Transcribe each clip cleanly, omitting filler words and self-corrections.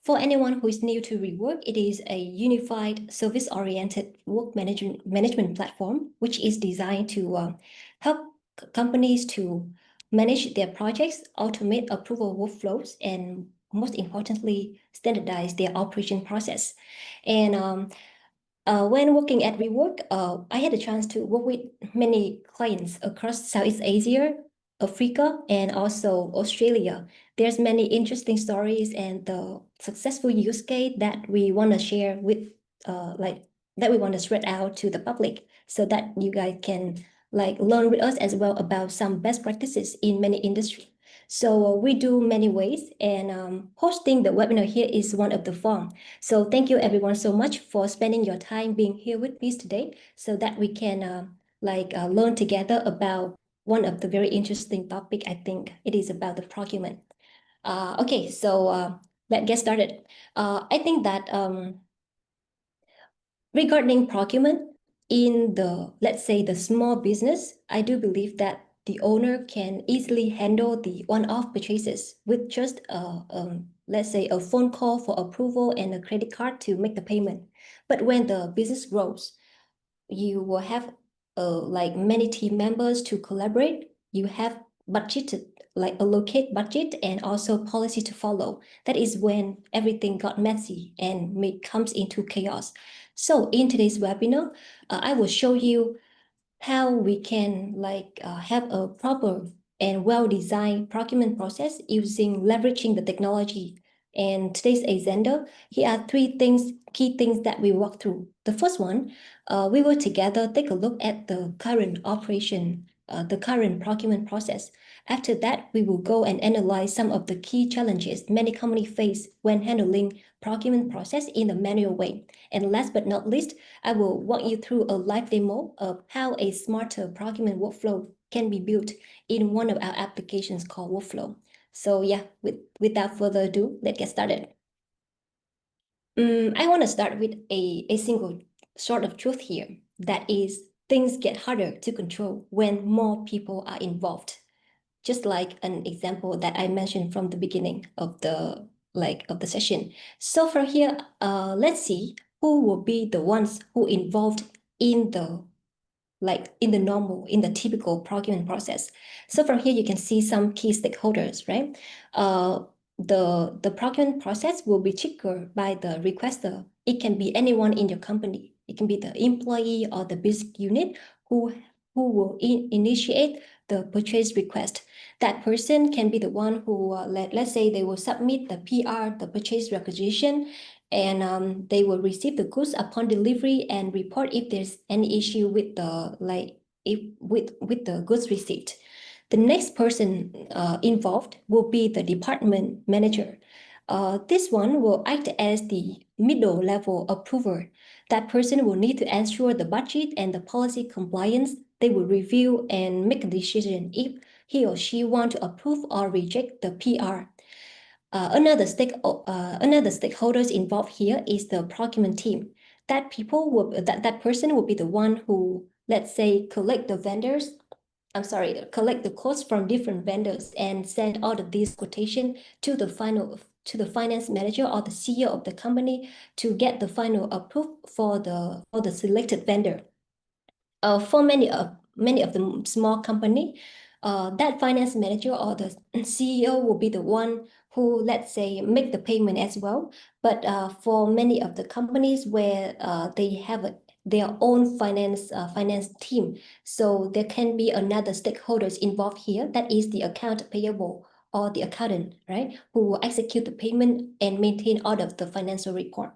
For anyone who is new to Rework, it is a unified service-oriented work management platform, which is designed to help companies to manage their projects, automate approval workflows, and most importantly, standardize their operation process. And when working at Rework, I had a chance to work with many clients across Southeast Asia, Africa, and also Australia. There's many interesting stories and the successful use case that we want to share with, that we want to spread out to the public so that you guys can learn with us as well about some best practices in many industries. So we do many ways, and hosting the webinar here is one of the form. So thank you everyone so much for spending your time being here with me today so that we can learn together about one of the very interesting topic. I think it is about the procurement. Okay, so let's get started. I think that regarding procurement in the, let's say, the small business, I do believe that the owner can easily handle the one-off purchases with just let's say a phone call for approval and a credit card to make the payment. But when the business grows, you will have many team members to collaborate. You have budgeted, allocate budget and also policy to follow. That is when everything got messy and comes into chaos. So in today's webinar, I will show you how we can have a proper and well-designed procurement process using leveraging the technology. And today's agenda, here are three key things that we walk through. The first one, we will together take a look at the current operation, the current procurement process. After that, we will go and analyze some of the key challenges many companies face when handling procurement process in a manual way. And last but not least, I will walk you through a live demo of how a smarter procurement workflow can be built in one of our applications called Workflow. So yeah, without further ado, let's get started. I want to start with a single sort of truth here. That is, things get harder to control when more people are involved. Just like an example that I mentioned from the beginning of the session. So from here, let's see who will be the ones who involved in the in the typical procurement process. So from here, you can see some key stakeholders, right? The procurement process will be triggered by the requester. It can be anyone in your company. It can be the employee or the business unit who will initiate the purchase request. That person can be the one who, let's say they will submit the PR, the purchase requisition, and they will receive the goods upon delivery and report if there's any issue with the with the goods received. The next person involved will be the department manager. This one will act as the middle level approver. That person will need to ensure the budget and the policy compliance. They will review and make a decision if he or she want to approve or reject the PR. Another stakeholders involved here is the procurement team. That person will be the one who, let's say, collect the quotes from different vendors and send all of these quotation to the finance manager or the CEO of the company to get the final approval for the selected vendor. For many of the small company, that finance manager or the CEO will be the one who, let's say, make the payment as well. But for many of the companies where they have their own finance team, so there can be another stakeholders involved here. That is the account payable or the accountant, right? Who will execute the payment and maintain all of the financial record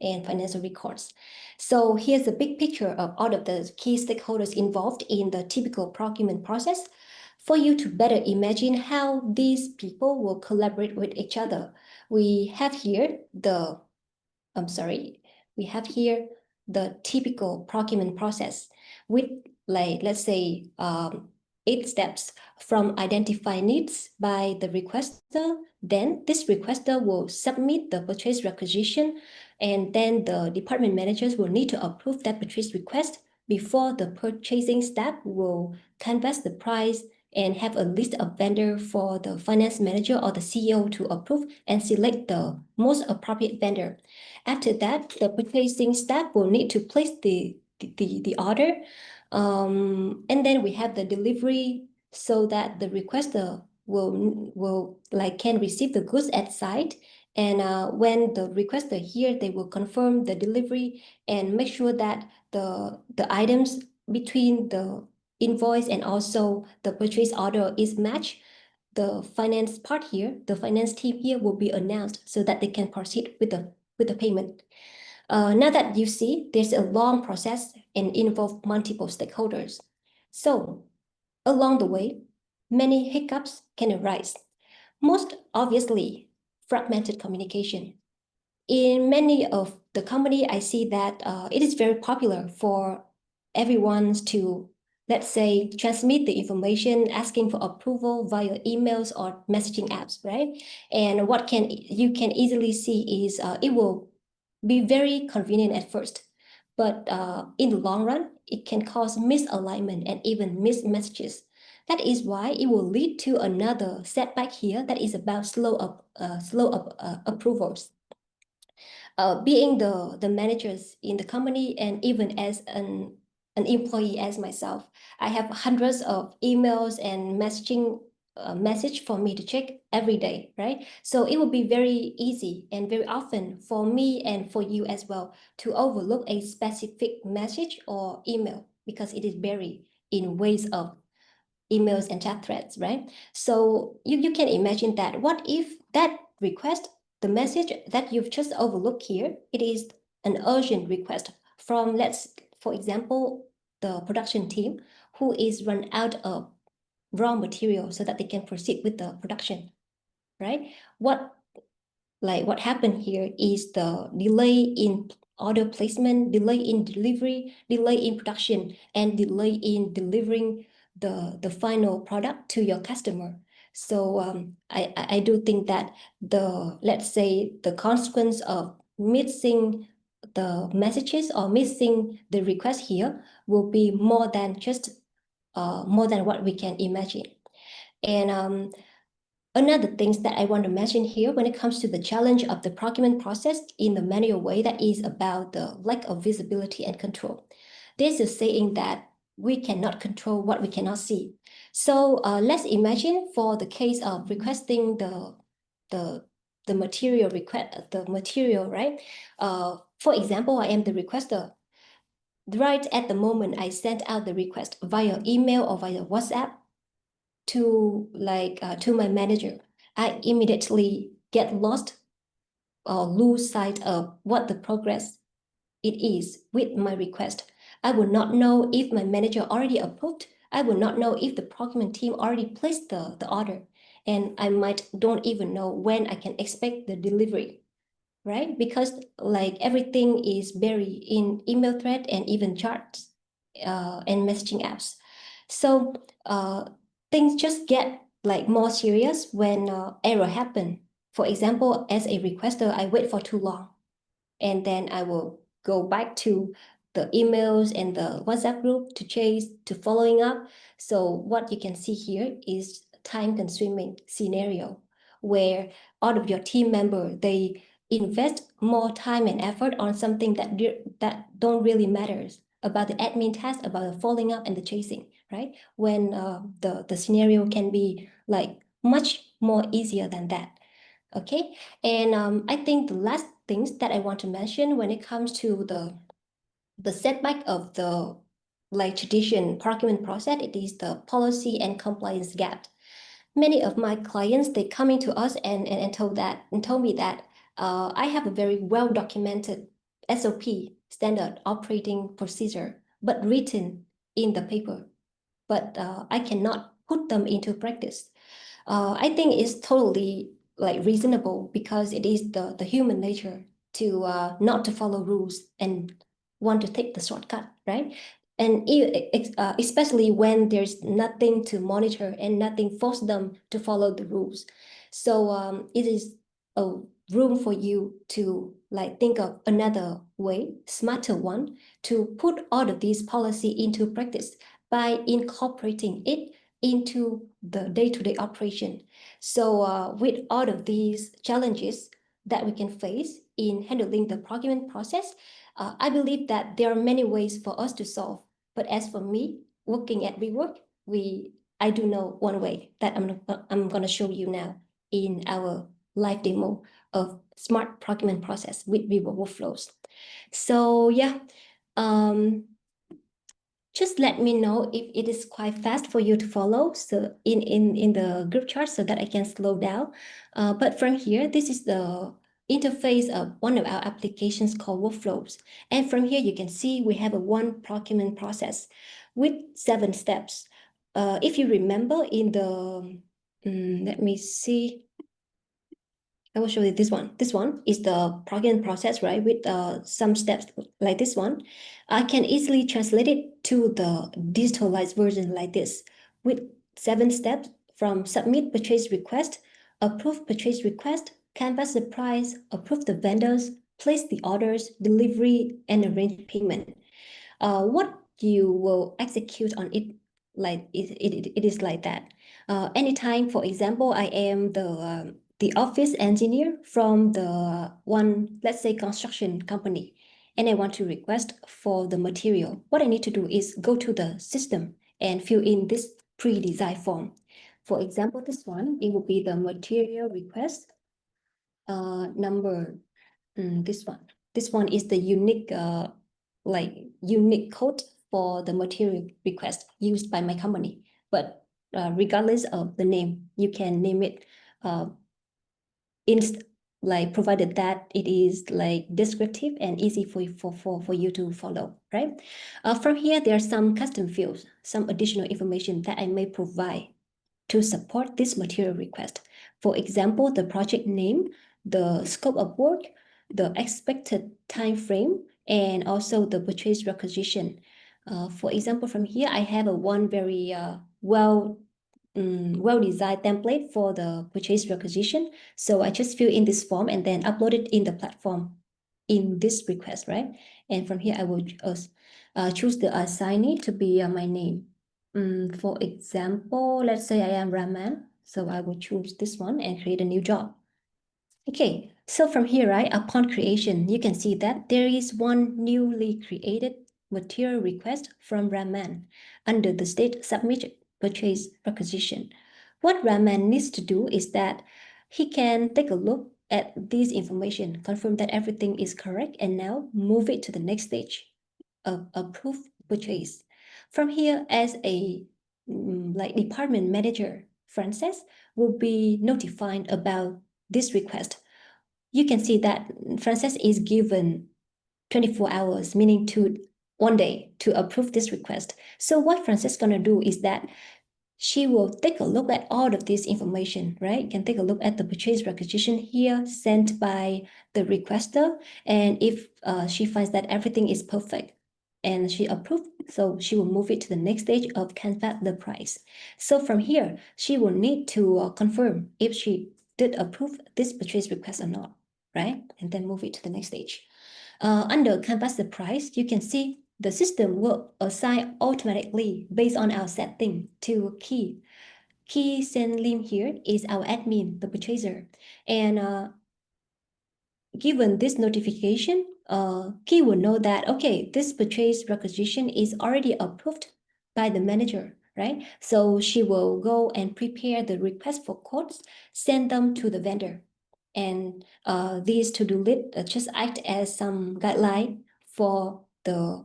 and financial records. So here's a big picture of all of the key stakeholders involved in the typical procurement process for you to better imagine how these people will collaborate with each other. We have here the typical procurement process with, let's say, 8 steps from identify needs by the requester. Then this requester will submit the purchase requisition, and then the department managers will need to approve that purchase request before the purchasing staff will canvass the price and have a list of vendor for the finance manager or the CEO to approve and select the most appropriate vendor. After that, the purchasing staff will need to place the order. And then we have the delivery so that the requester will can receive the goods at site. And when the requester here, they will confirm the delivery and make sure that the items between the invoice and also the purchase order is matched. The finance part here, the finance team here will be announced so that they can proceed with the payment. Now that you see, there's a long process and involve multiple stakeholders. So along the way, many hiccups can arise. Most obviously, fragmented communication. In many of the company, I see that it is very popular for everyone to, let's say, transmit the information asking for approval via emails or messaging apps, right? And what you can easily see is it will be very convenient at first, but in the long run, it can cause misalignment and even missed messages. That is why it will lead to another setback here that is about slow up approvals. Being the managers in the company and even as an employee as myself, I have hundreds of emails and message for me to check every day, right? So it will be very easy and very often for me and for you as well to overlook a specific message or email because it is buried in ways of emails and chat threads, right? So you can imagine that what if that request, the message that you've just overlooked here, it is an urgent request from, for example, the production team who is run out of raw material so that they can proceed with the production, right? What happened here is the delay in order placement, delay in delivery, delay in production, and delay in delivering the final product to your customer. So I do think that let's say the consequence of missing the messages or missing the request here will be more than what we can imagine. And another things that I want to mention here when it comes to the challenge of the procurement process in the manual way, that is about the lack of visibility and control. There's a saying that we cannot control what we cannot see. So let's imagine for the case of requesting the material right? For example, I am the requester. Right at the moment I sent out the request via email or via WhatsApp to my manager, I immediately get lost or lose sight of what the progress it is with my request. I will not know if my manager already approved. I will not know if the procurement team already placed the order. And I might don't even know when I can expect the delivery, right? Because everything is buried in email thread and even charts and messaging apps. So things just get more serious when error happen. For example, as a requester, I wait for too long, and then I will go back to the emails and the WhatsApp group to chase, to following up. So what you can see here is time-consuming scenario where all of your team member, they invest more time and effort on something that don't really matters about the admin task, about the following up and the chasing, right? When the scenario can be much more easier than that. Okay, and I think the last things that I want to mention when it comes to the setback of the tradition procurement process, it is the policy and compliance gap. Many of my clients, they coming to us and told me that I have a very well documented SOP, standard operating procedure, but written in the paper, but I cannot put them into practice. I think it's totally reasonable because it is the human nature to not to follow rules and want to take the shortcut, right? And especially when there's nothing to monitor and nothing force them to follow the rules. So it is a room for you to think of another way, smarter one, to put all of these policy into practice by incorporating it into the day-to-day operation. So with all of these challenges that we can face in handling the procurement process, I believe that there are many ways for us to solve. But as for me, working at Rework, I do know one way that I'm gonna show you now in our live demo of smart procurement process with Rework workflows. So yeah, just let me know if it is quite fast for you to follow, so in the group chat, so that I can slow down. But from here, this is the interface of one of our applications called workflows. And from here, you can see we have a one procurement process with 7 steps. If you remember in the, let me see, I will show you this one. This one is the procurement process, right? With some steps like this one. I can easily translate it to the digitalized version like this, with 7 steps from submit purchase request, approve purchase request, canvas the price, approve the vendors, place the orders, delivery, and arrange payment. What you will execute on it, like it is like that. Anytime, for example, I am the office engineer from the one, let's say, construction company, and I want to request for the material. What I need to do is go to the system and fill in this pre-designed form. For example, this one, it will be the material request number. This one. This one is the unique unique code for the material request used by my company. But regardless of the name, you can name it provided that it is like descriptive and easy for you to follow, right? From here, there are some custom fields, some additional information that I may provide to support this material request. For example, the project name, the scope of work, the expected time frame, and also the purchase requisition. For example, from here, I have one very well-designed template for the purchase requisition. So I just fill in this form and then upload it in the platform in this request, right? And from here, I will choose the assignee to be my name. For example, let's say I am Rahman. So I will choose this one and create a new job. Okay, so from here, right, upon creation, you can see that there is one newly created material request from Rahman under the state submit purchase requisition. What Rahman needs to do is that he can take a look at this information, confirm that everything is correct, and now move it to the next stage of approve purchase. From here, as a department manager, Frances will be notified about this request. You can see that Frances is given 24 hours, meaning to 1 day, to approve this request. So what Frances is gonna do is that she will take a look at all of this information, right? You can take a look at the purchase requisition here sent by the requester. And if she finds that everything is perfect and she approved, so she will move it to the next stage of canvas the price. So from here, she will need to confirm if she did approve this purchase request or not, right? And then move it to the next stage. Under canvas the price, you can see the system will assign automatically based on our setting to key. Key Sen Lim here is our admin, the purchaser. And given this notification, Key will know that, okay, this purchase requisition is already approved by the manager, right? So she will go and prepare the request for quotes, send them to the vendor. And these to-do list just act as some guideline for the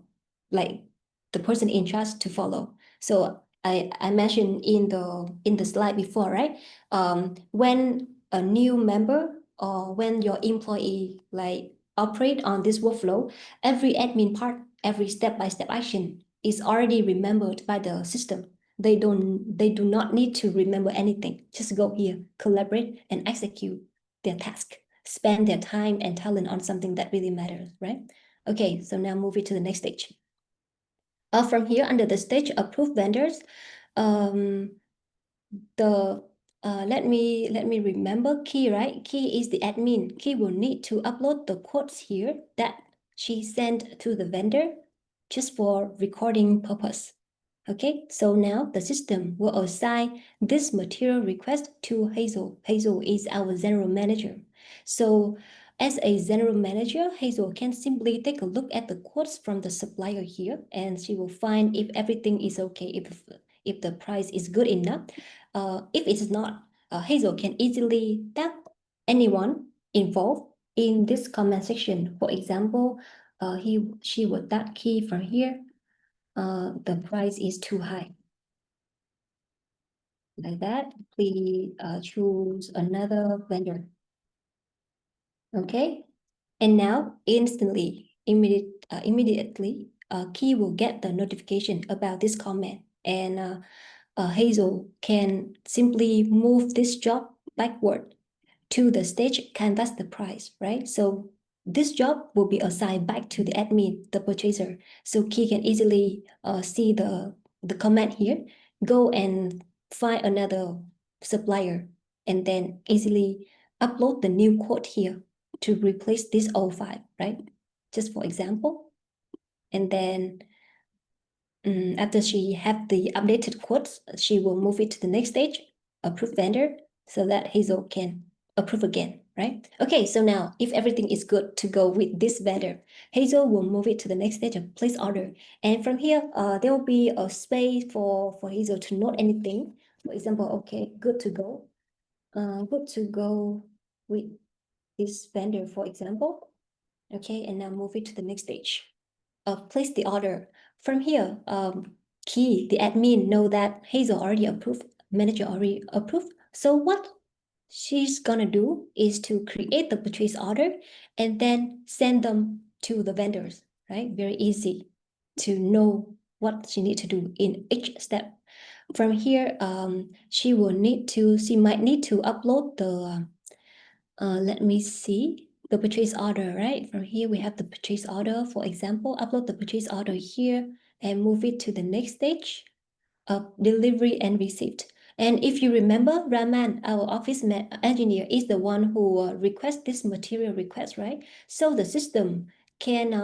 person in charge to follow. So I mentioned in the slide before, right? When a new member or when your employee operate on this workflow, every admin part, every step-by-step action is already remembered by the system. They do not need to remember anything. Just go here, collaborate, and execute their task. Spend their time and talent on something that really matters, right? Okay, so now move it to the next stage. From here, under the stage approved vendors, let me remember Key, right? Key is the admin. Key will need to upload the quotes here that she sent to the vendor just for recording purpose. Okay, so now the system will assign this material request to Hazel. Hazel is our general manager. So as a general manager, Hazel can simply take a look at the quotes from the supplier here, and she will find if everything is okay, if the price is good enough. If it's not, Hazel can easily tag anyone involved in this comment section. For example, she will tag key from here. The price is too high. Like that, please choose another vendor. Okay, and now immediately, Key will get the notification about this comment, and Hazel can simply move this job backward to the stage canvas the price, right? So this job will be assigned back to the admin, the purchaser. So Key can easily see the comment here, go and find another supplier, and then easily upload the new quote here to replace this old file, right? Just for example. And then after she have the updated quotes, she will move it to the next stage, approve vendor, so that Hazel can approve again, right? Okay, so now if everything is good to go with this vendor, Hazel will move it to the next stage of place order. And from here, there will be a space for Hazel to note anything. For example, okay, good to go. Good to go with this vendor, for example. Okay, and now move it to the next stage. Place the order. From here, Key, the admin, know that Hazel already approved, manager already approved. So what she's gonna do is to create the purchase order and then send them to the vendors, right? Very easy to know what she need to do in each step. From here, she might need to upload the let me see the purchase order, right? From here, we have the purchase order. For example, upload the purchase order here and move it to the next stage of delivery and receipt. And if you remember, Rahman, our office engineer, is the one who requests this material request, right? So the system can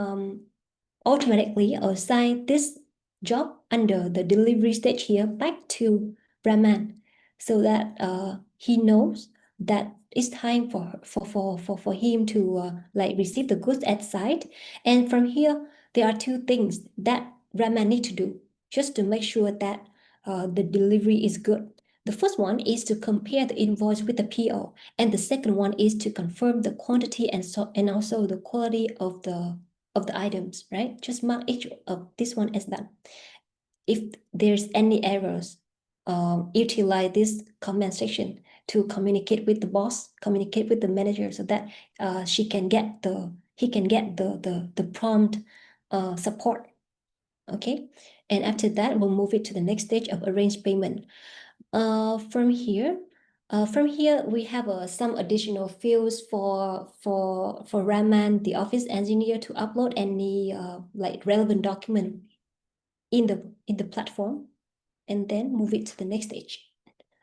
automatically assign this job under the delivery stage here back to Brahman, so that he knows that it's time for him to like receive the goods at site. And from here, there are two things that Brahman need to do just to make sure that the delivery is good. The first one is to compare the invoice with the PO, and the second one is to confirm the quantity and also the quality of the items, right? Just mark each of this one as done. If there's any errors, utilize this comment section to communicate with the boss, communicate with the manager, so that he can get the prompt support. Okay, and after that, we'll move it to the next stage of arrange payment. From here, we have some additional fields for Rahman, the office engineer, to upload any like relevant document in the platform, and then move it to the next stage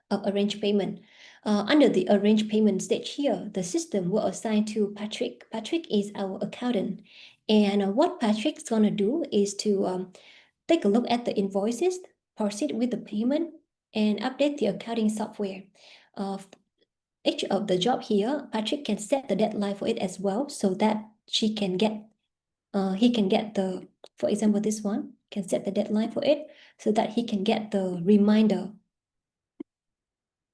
of arrange payment. Under the arrange payment stage here, the system will assign to Patrick. Patrick is our accountant, and what Patrick's gonna do is to take a look at the invoices, proceed with the payment, and update the accounting software. Uh, each of the job here, Patrick can set the deadline for it as well, so that he can get the, for example, this one can set the deadline for it, so that he can get the reminder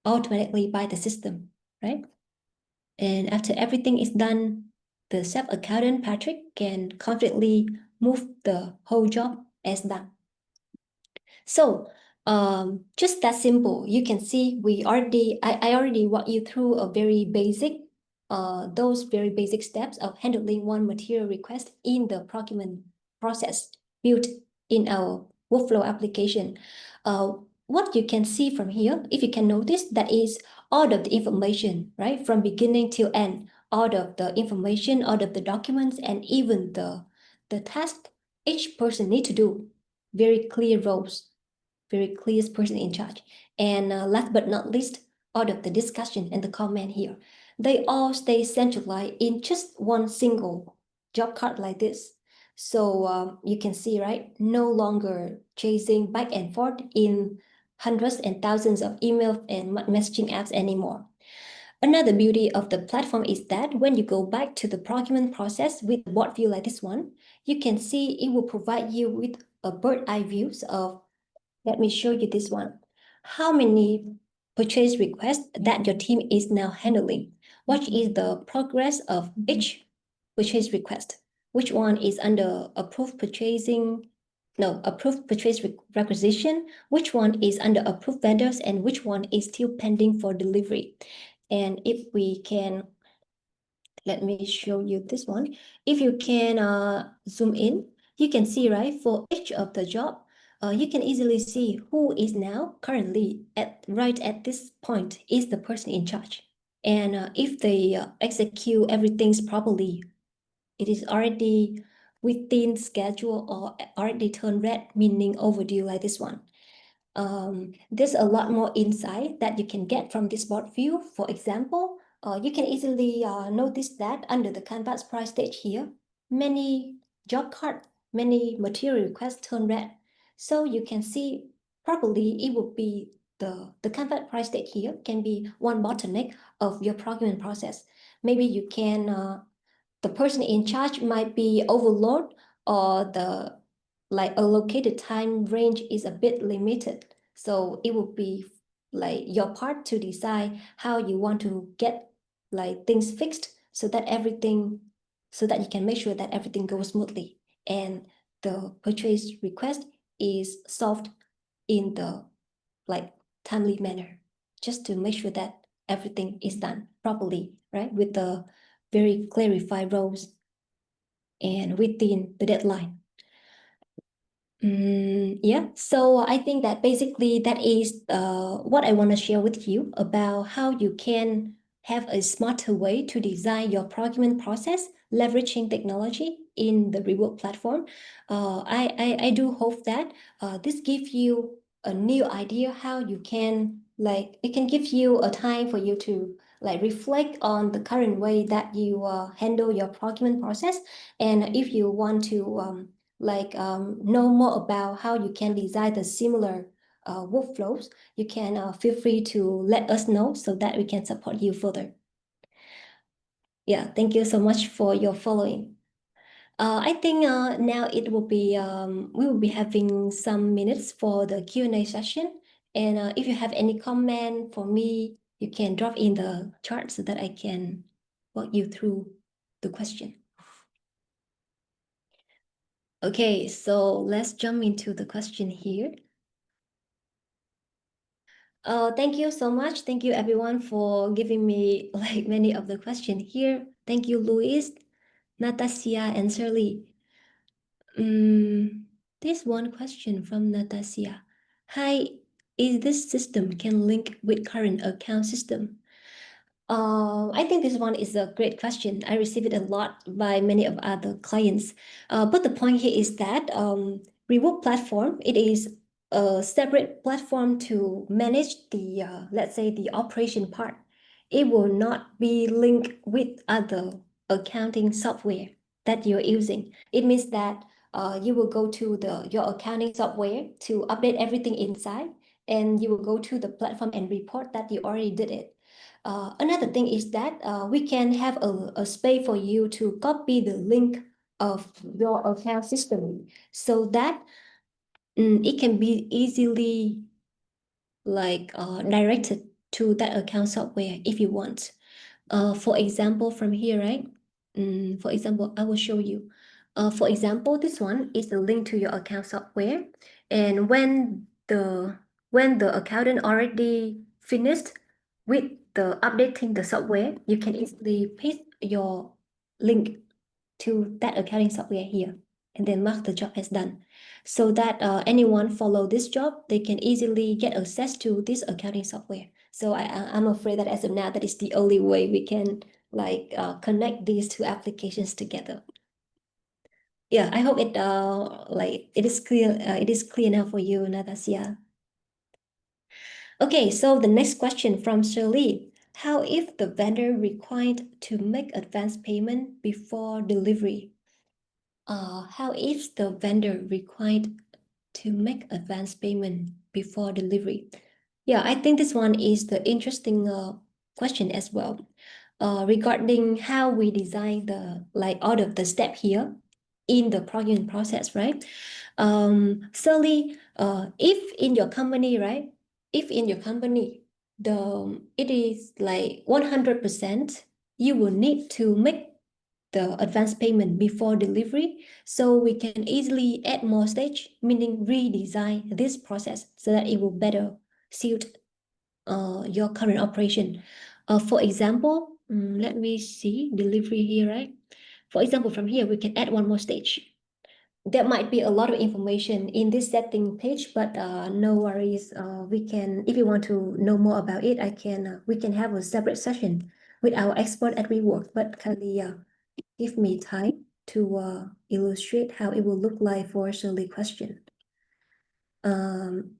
automatically by the system, right? And after everything is done, the self-accountant Patrick can confidently move the whole job as done. So just that simple. You can see I already walked you through a very basic, those very basic steps of handling one material request in the procurement process built in our workflow application. What you can see from here, if you can notice, that is all of the information, right? From beginning till end, all of the information, all of the documents, and even the task each person need to do. Very clear roles, very clear person in charge. And last but not least, all of the discussion and the comment here, they all stay centralized in just one single job card like this. So you can see, right? No longer chasing back and forth in hundreds and thousands of email and messaging apps anymore. Another beauty of the platform is that when you go back to the procurement process with a board view like this one, you can see it will provide you with a bird eye views of, let me show you this one. How many purchase requests that your team is now handling? What is the progress of each purchase request? Which one is under approved purchasing? No, approved purchase requisition. Which one is under approved vendors and which one is still pending for delivery? And if we can, let me show you this one. If you can zoom in, you can see, right, for each of the job, you can easily see who is now currently right at this point is the person in charge. And if they execute everything properly, it is already within schedule or already turned red, meaning overdue like this one. There's a lot more insight that you can get from this board view. For example, you can easily notice that under the canvas price stage here, many job card, many material requests turn red. So you can see probably it would be the canvas price stage here can be one bottleneck of your procurement process. Maybe you can the person in charge might be overloaded or the like allocated time range is a bit limited. So it would be like your part to decide how you want to get like things fixed so that everything, so that you can make sure that everything goes smoothly and the purchase request is solved in the like timely manner, just to make sure that everything is done properly, right? With the very clarified roles and within the deadline. Yeah, so I think that basically that is what I want to share with you about how you can have a smarter way to design your procurement process, leveraging technology in the Rework platform. I do hope that this gives you a new idea how you can like, it can give you a time for you to like reflect on the current way that you handle your procurement process. And if you want to know more about how you can design the similar workflows, you can feel free to let us know so that we can support you further. Yeah, thank you so much for your following. I think now it will be we will be having some minutes for the Q&A session. And if you have any comment for me, you can drop in the chat so that I can walk you through the question. Okay, so let's jump into the question here. Thank you so much. Thank you everyone for giving me like many of the questions here. Thank you, Luis, Natasia, and Shirley. This one question from Natasia. Hi, is this system can link with current account system? I think this one is a great question. I receive it a lot by many of other clients. But the point here is that Rework platform, it is a separate platform to manage the, let's say, the operation part. It will not be linked with other accounting software that you're using. It means that you will go to your accounting software to update everything inside, and you will go to the platform and report that you already did it. Another thing is that we can have a space for you to copy the link of your account system so that it can be easily like directed to that account software if you want. For example, from here, right? For example, I will show you. For example, this one is the link to your account software. And when the accountant already finished with the updating the software, you can easily paste your link to that accounting software here and then mark the job as done so that anyone follow this job, they can easily get access to this accounting software. So I'm afraid that as of now, that is the only way we can like connect these two applications together. Yeah, I hope it like it is clear. It is clear now for you, Natasha. Okay, so the next question from Shirley. How if the vendor required to make advance payment before delivery? How if the vendor required to make advance payment before delivery? Yeah, I think this one is the interesting question as well. Regarding how we design the all of the step here in the procurement process, right? Certainly, if in your company, right? If in your company, it is like 100%, you will need to make the advance payment before delivery, so we can easily add more stage, meaning redesign this process so that it will better suit your current operation. For example, let me see delivery here, right? For example, from here, we can add one more stage. There might be a lot of information in this setting page, but no worries. We can, if you want to know more about it, we can have a separate session with our expert at Rework. But currently, give me time to illustrate how it will look like for Shirley question. Um,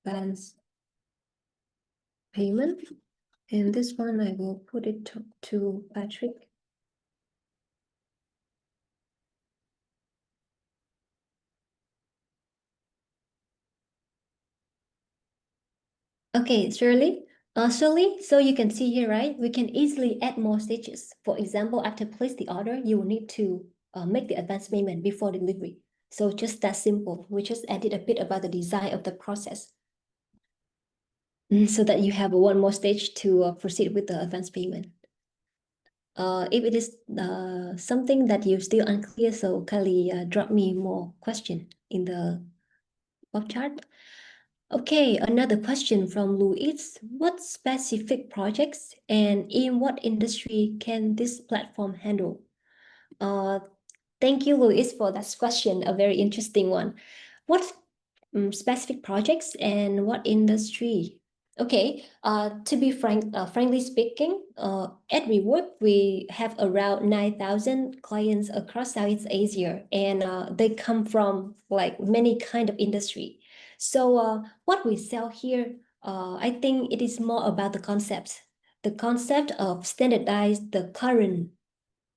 balance payment. And this one, I will put it to Patrick. Okay, Shirley. Shirley, so you can see here, right? We can easily add more stages. For example, after place the order, you will need to make the advance payment before delivery. So just that simple. We just added a bit about the design of the process. So that you have one more stage to proceed with the advance payment. If it is something that you're still unclear, so kindly drop me more question in the org chart. Okay, another question from Louis. What specific projects and in what industry can this platform handle? Uh, Thank you, Louis, for that question, a very interesting one. What specific projects and what industry? Okay, to be frankly speaking, at Rework, we have around 9,000 clients across Southeast Asia, and they come from like many kind of industry. So what we sell here, I think it is more about the concept of standardize the current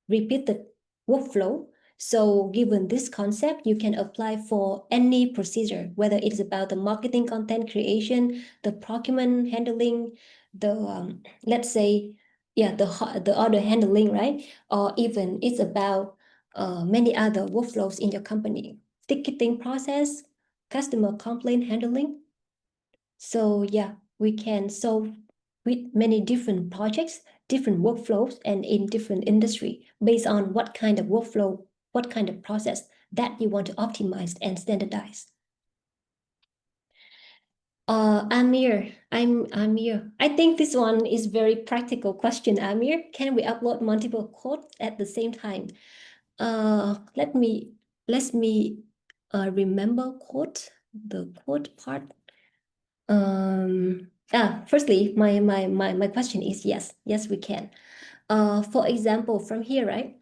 repeated workflow. So given this concept, you can apply for any procedure, whether it's about the marketing content creation, the procurement handling, the let's say, yeah, the order handling, right? Or even it's about many other workflows in your company, ticketing process, customer complaint handling. So yeah, we can solve with many different projects, different workflows, and in different industry based on what kind of workflow, what kind of process that you want to optimize and standardize. Amir. I think this one is very practical question, Amir. Can we upload multiple codes at the same time? Let me remember the code part. Firstly, my question is yes, we can. For example, from here, right?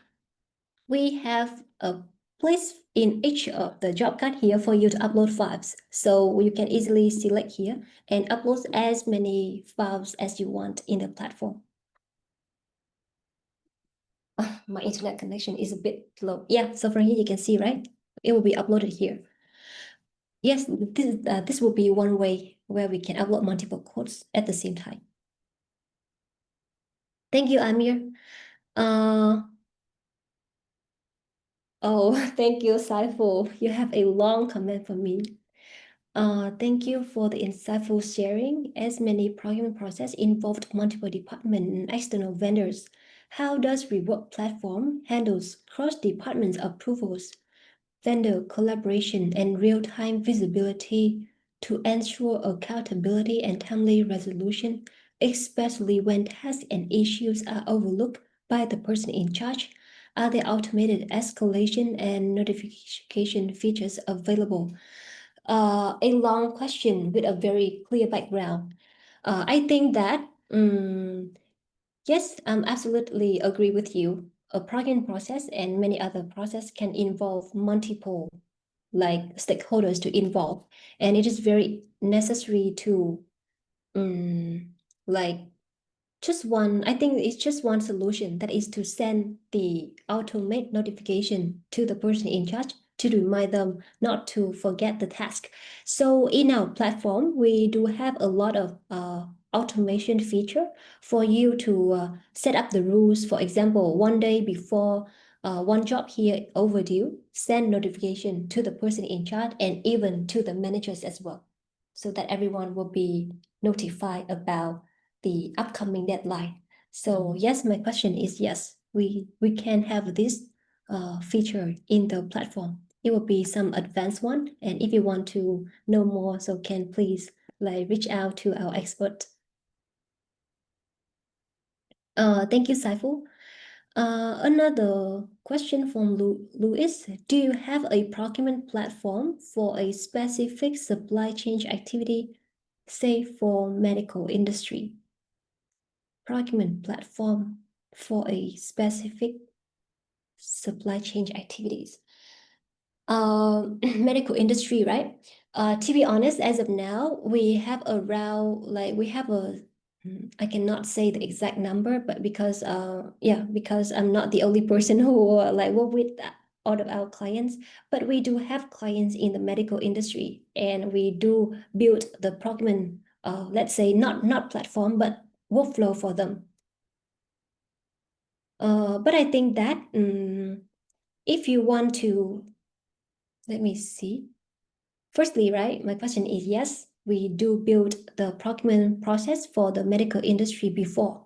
We have a place in each of the job card here for you to upload files. So you can easily select here and upload as many files as you want in the platform. My internet connection is a bit slow. Yeah, so from here you can see, right? It will be uploaded here. Yes, this will be one way where we can upload multiple codes at the same time. Thank you, Amir. Uh, oh, thank you, Saiful. You have a long comment for me. Thank you for the insightful sharing. As many procurement process involved multiple department and external vendors, how does Rework platform handles cross-department approvals, vendor collaboration, and real-time visibility to ensure accountability and timely resolution, especially when tasks and issues are overlooked by the person in charge? Are there automated escalation and notification features available? A long question with a very clear background. I think that, yes, I'm absolutely agree with you. A plugin process and many other process can involve multiple like stakeholders to involve, and it is very necessary to like just one, I think it's just one solution, that is to send the automate notification to the person in charge to remind them not to forget the task. So in our platform, we do have a lot of automation feature for you to set up the rules. For example, one day before one job here overdue, send notification to the person in charge and even to the managers as well, so that everyone will be notified about the upcoming deadline. So yes, my question is yes, we can have this feature in the platform. It will be some advanced one, and if you want to know more, so can please like reach out to our expert. Thank you, Saifu. Another question from Louis. Do you have a procurement platform for a specific supply chain activity, say for medical industry? Procurement platform for a specific supply chain activities. Medical industry, right? To be honest, as of now, we have around I cannot say the exact number, but because because I'm not the only person who like work with all of our clients, but we do have clients in the medical industry, and we do build the procurement, let's say not platform, but workflow for them. But I think that if you want to, let me see. Firstly, right, my question is yes, we do build the procurement process for the medical industry before.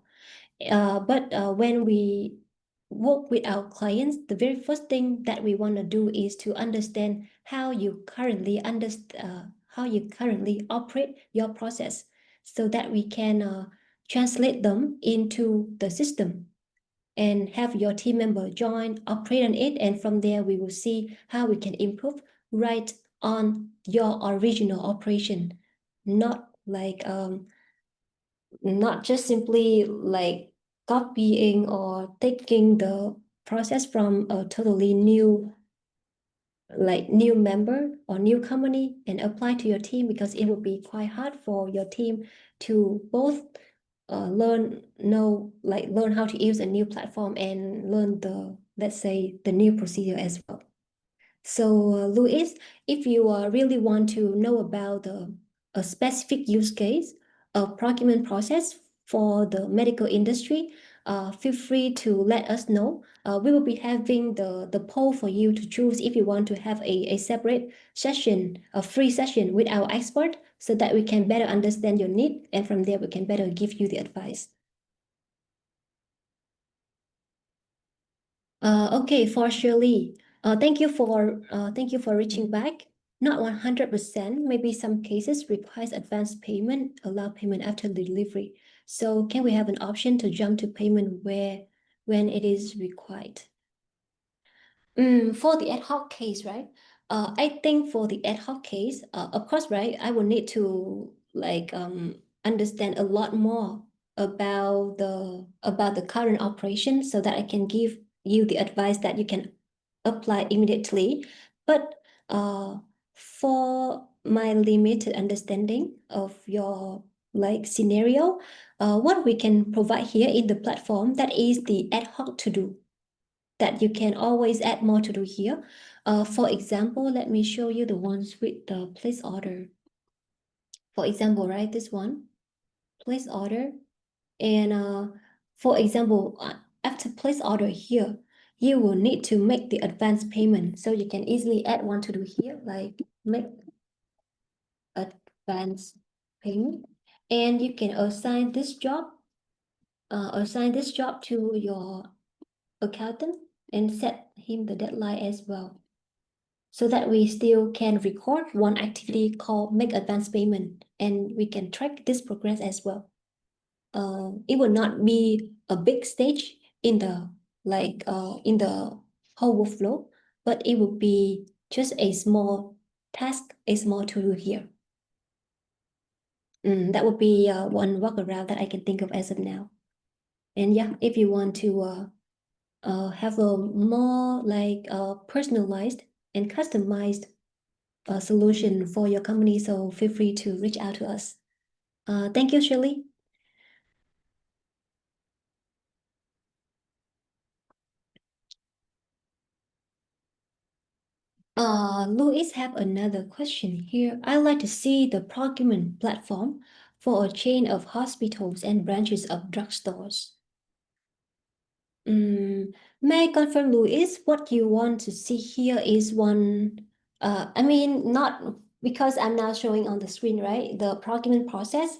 But when we work with our clients, the very first thing that we want to do is to understand how you currently operate your process, so that we can translate them into the system and have your team member join, operate on it, and from there we will see how we can improve right on your original operation, not like not just simply like copying or taking the process from a totally new member or new company and apply to your team, because it will be quite hard for your team to both learn how to use a new platform and learn the, let's say, the new procedure as well. So Luis, if you really want to know about a specific use case of procurement process for the medical industry, feel free to let us know. We will be having the poll for you to choose if you want to have a separate session, a free session with our expert, so that we can better understand your need, and from there we can better give you the advice. Okay, for Shirley, thank you for reaching back. Not 100%, maybe some cases requires advance payment, allow payment after delivery. So can we have an option to jump to payment when it is required? For the ad hoc case, right? I think for the ad hoc case, of course, right, I will need to like understand a lot more about the current operation, so that I can give you the advice that you can apply immediately. But for my limited understanding of your like scenario, what we can provide here in the platform, that is the ad hoc to do, that you can always add more to do here. For example, let me show you the ones with the place order. For example, right, this one, place order. And for example, after place order here, you will need to make the advance payment. So you can easily add one to do here, like make advance payment. And you can assign this job to your accountant and set him the deadline as well, so that we still can record one activity called make advance payment, and we can track this progress as well. It will not be a big stage in the whole workflow, but it will be just a small task, a small to-do here. That would be one workaround that I can think of as of now. And yeah, if you want to have a more like personalized and customized solution for your company, so feel free to reach out to us. Thank you, Shirley. Louis have another question here. I'd like to see the procurement platform for a chain of hospitals and branches of drugstores. May I confirm, Louis, what you want to see here is one, I mean, not because I'm now showing on the screen, right? The procurement process.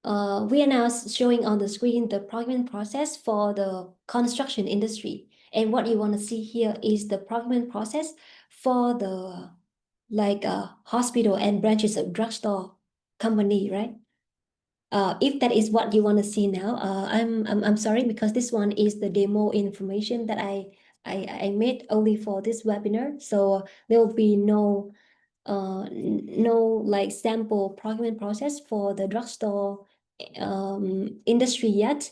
We are now showing on the screen the procurement process for the construction industry. And what you want to see here is the procurement process for the hospital and branches of drugstore company, right? If that is what you want to see now, I'm sorry because this one is the demo information that I made only for this webinar. So there will be no like sample procurement process for the drugstore industry yet.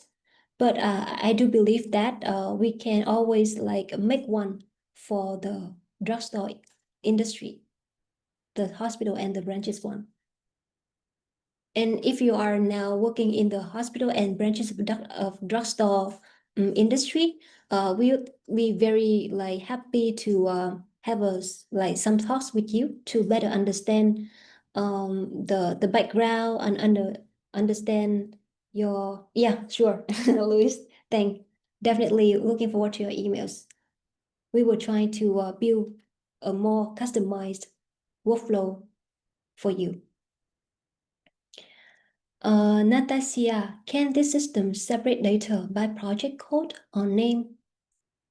But I do believe that we can always like make one for the drugstore industry, the hospital and the branches one. And if you are now working in the hospital and branches of drugstore industry, we would be very like happy to have like some talks with you to better understand the background and understand your yeah sure Louis, thank definitely looking forward to your emails. We will try to build a more customized workflow for you. Natasha, can this system separate data by project code or name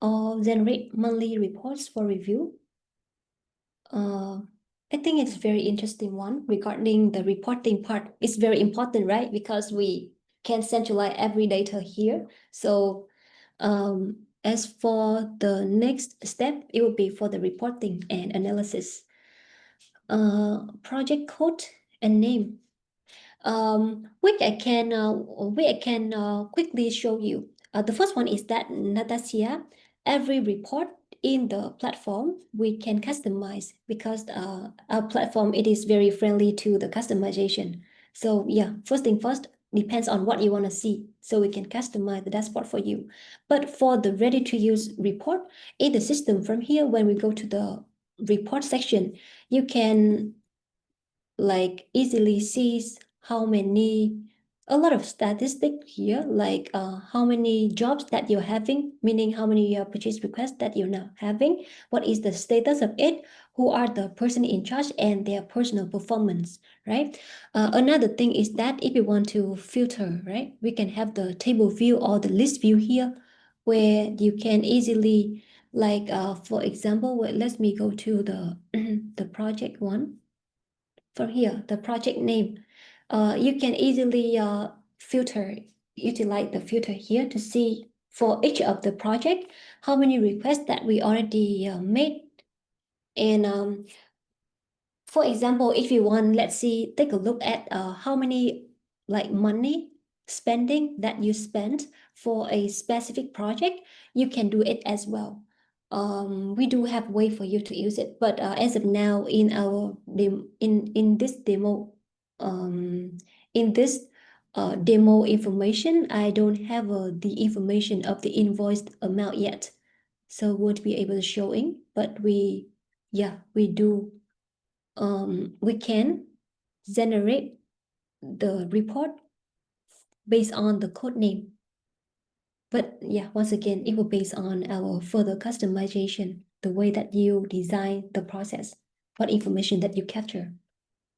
or generate monthly reports for review? I think it's very interesting one regarding the reporting part. It's very important, right? Because we can centralize every data here. So as for the next step, it will be for the reporting and analysis. Project code and name. Which I can quickly show you. The first one is that Natasha, every report in the platform we can customize because our platform it is very friendly to the customization. So yeah, first thing first, depends on what you want to see. So we can customize the dashboard for you. But for the ready to use report in the system from here, when we go to the report section, you can like easily sees how many a lot of statistics here like how many jobs that you're having, meaning how many purchase requests that you're now having, what is the status of it, who are the person in charge and their personal performance, right? Another thing is that if you want to filter, right, we can have the table view or the list view here where you can easily like for example, let me go to the the project one. From here, the project name, you can easily utilize the filter here to see for each of the project, how many requests that we already made. And for example, if you want, let's see, take a look at how many like money spending that you spent for a specific project, you can do it as well. We do have way for you to use it, but as of now, in our in this demo, in this demo information, I don't have the information of the invoiced amount yet, so won't be able to showing. But yeah, we do we can generate the report based on the code name. But yeah, once again, it will based on our further customization, the way that you design the process, what information that you capture,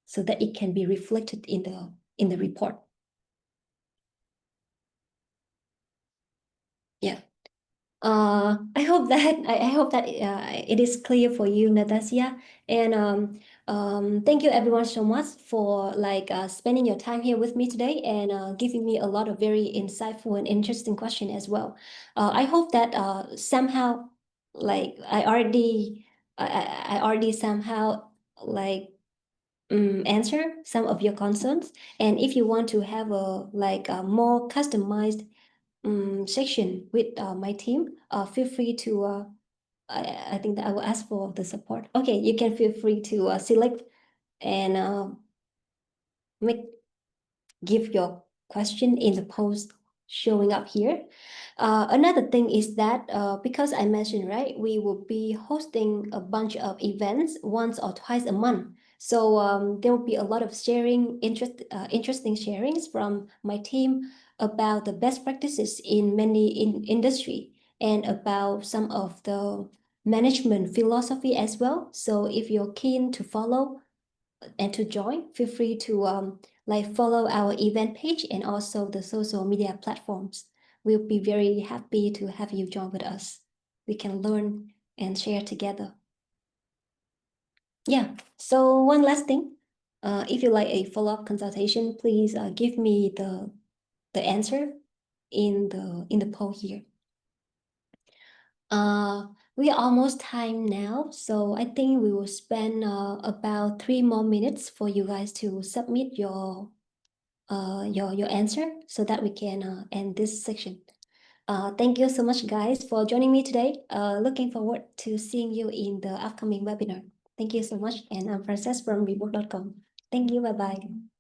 so that it can be reflected in the report. Yeah. I hope that I hope that it is clear for you, Natasha. And thank you everyone so much for like spending your time here with me today and giving me a lot of very insightful and interesting question as well. I hope that somehow like I already somehow like answer some of your concerns. And if you want to have a like a more customized section with my team, feel free to, I think that I will ask for the support. Okay, you can feel free to select and make give your question in the post showing up here. Another thing is that because I mentioned, right, we will be hosting a bunch of events once or twice a month. So there will be a lot of interesting sharings from my team about the best practices in many industry and about some of the management philosophy as well. So if you're keen to follow and to join, feel free to like follow our event page and also the social media platforms. We'll be very happy to have you join with us. We can learn and share together. Yeah. So one last thing, if you like a follow-up consultation, please give me the answer in the poll here. We are almost time now, so I think we will spend about 3 more minutes for you guys to submit your answer so that we can end this section. Thank you so much, guys, for joining me today. Looking forward to seeing you in the upcoming webinar. Thank you so much, and I'm Frances from Rework.com. Thank you. Bye bye.